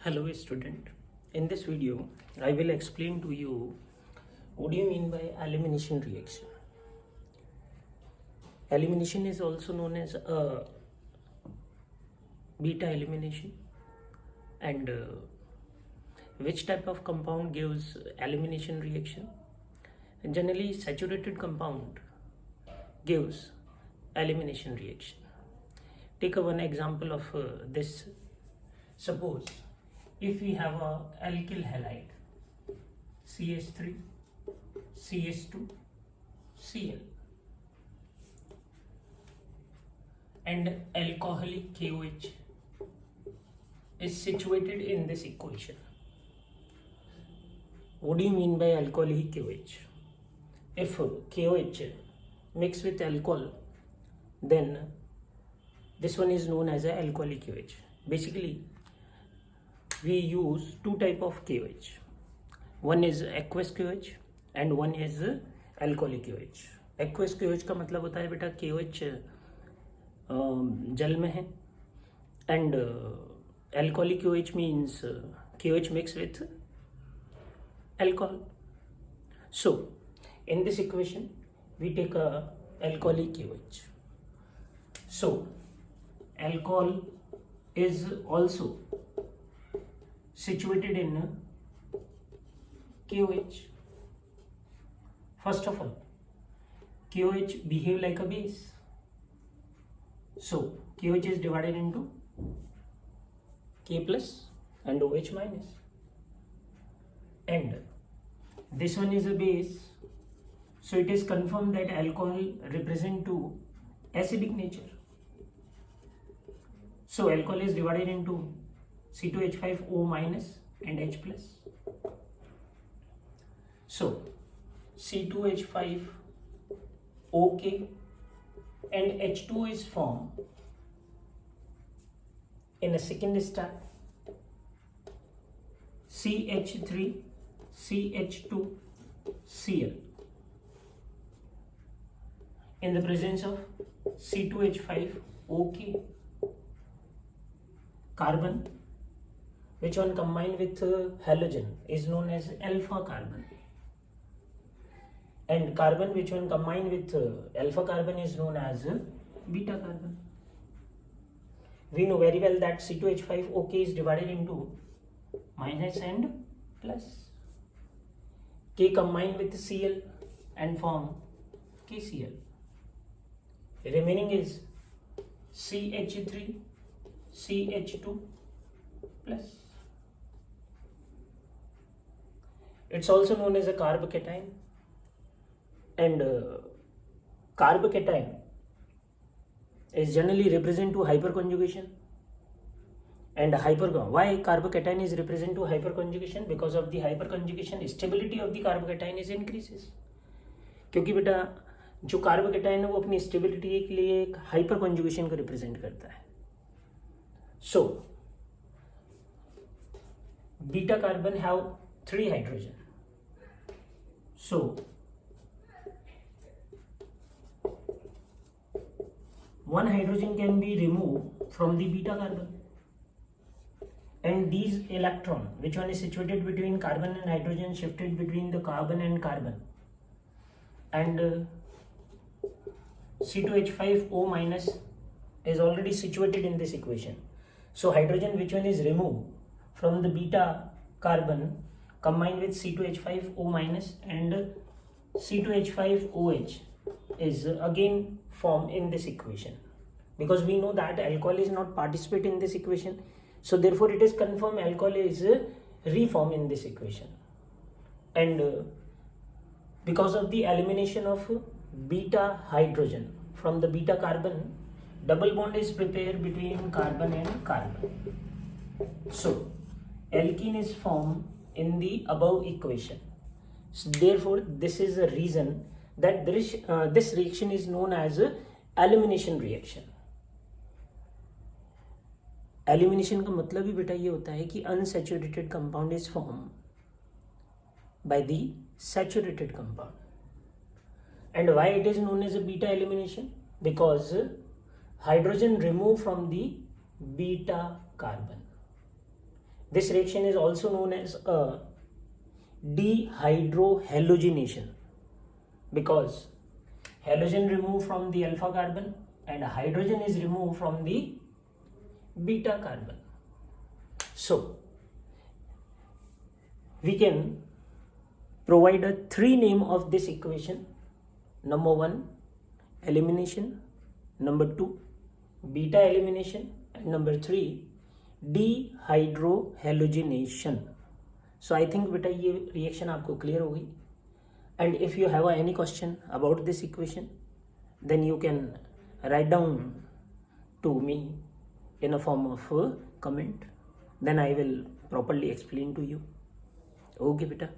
Hello student, in this video I will explain to you what do you mean by elimination reaction. Elimination is also known as beta elimination, and which type of compound gives elimination reaction. And generally saturated compound gives elimination reaction. Take one example of this. Suppose if we have a alkyl halide CH3 CH2 Cl and alcoholic KOH is situated in this equation. What do you mean by alcoholic KOH? If KOH mix with alcohol, then this one is known as a alcoholic KOH. Basically we use two type of KOH. One is aqueous KOH and one is alcoholic KOH. Aqueous KOH का मतलब होता है बेटा KOH जल में है, and alcoholic KOH means KOH mixed with alcohol. So in this equation we take a alcoholic KOH. So alcohol is also situated in KOH. First of all, KOH behave like a base. So KOH is divided into K plus and OH minus. And this one is a base. So it is confirmed that alcohol represent to acidic nature. So alcohol is divided into C2H5O minus and H plus. So C2H5OK and H2 is formed in a second step. CH3 CH2 Cl in the presence of C2H5OK carbon, which one combined with halogen is known as alpha carbon, and carbon which one combined with alpha carbon is known as beta carbon. We know very well that C2H5OK is divided into minus and plus. K combined with Cl and form KCl. Remaining is CH3 CH2 plus. It's also known as a carbocation, and carbocation is generally represent to hyperconjugation. And why carbocation is represent to hyperconjugation? Because of the hyperconjugation stability of the carbocation is increases. क्योंकि बेटा जो carbocation है वो अपनी stability के लिए एक hyper conjugation को रिप्रेजेंट करता है. So beta carbon have 3 hydrogen. So one hydrogen can be removed from the beta carbon, and these electron which one is situated between carbon and hydrogen shifted between the carbon and carbon, and C2H5O minus is already situated in this equation. So hydrogen which one is removed from the beta carbon combined with C2H5O minus and C2H5OH is again formed in this equation, because we know that alcohol is not participate in this equation. So therefore it is confirmed alcohol is reformed in this equation, and because of the elimination of beta hydrogen from the beta carbon, double bond is prepared between carbon and carbon. So alkene is formed in the above equation. So therefore this is the reason that this reaction is known as elimination reaction. Elimination का मतलब ही बेटा ये होता है कि unsaturated compound is form by the saturated compound. And why it is known as a beta elimination? Because hydrogen removed from the beta carbon This reaction is also known as a dehydrohalogenation, because halogen removed from the alpha carbon and hydrogen is removed from the beta carbon. So we can provide a 3 name of this equation. Number 1, elimination. Number 2, beta elimination. And number 3, dehydrohalogenation. So I think beta ये reaction आपको clear हो गई. And if you have any question about this equation, then you can write down to me in a form of a comment. Then I will properly explain to you. Okay beta.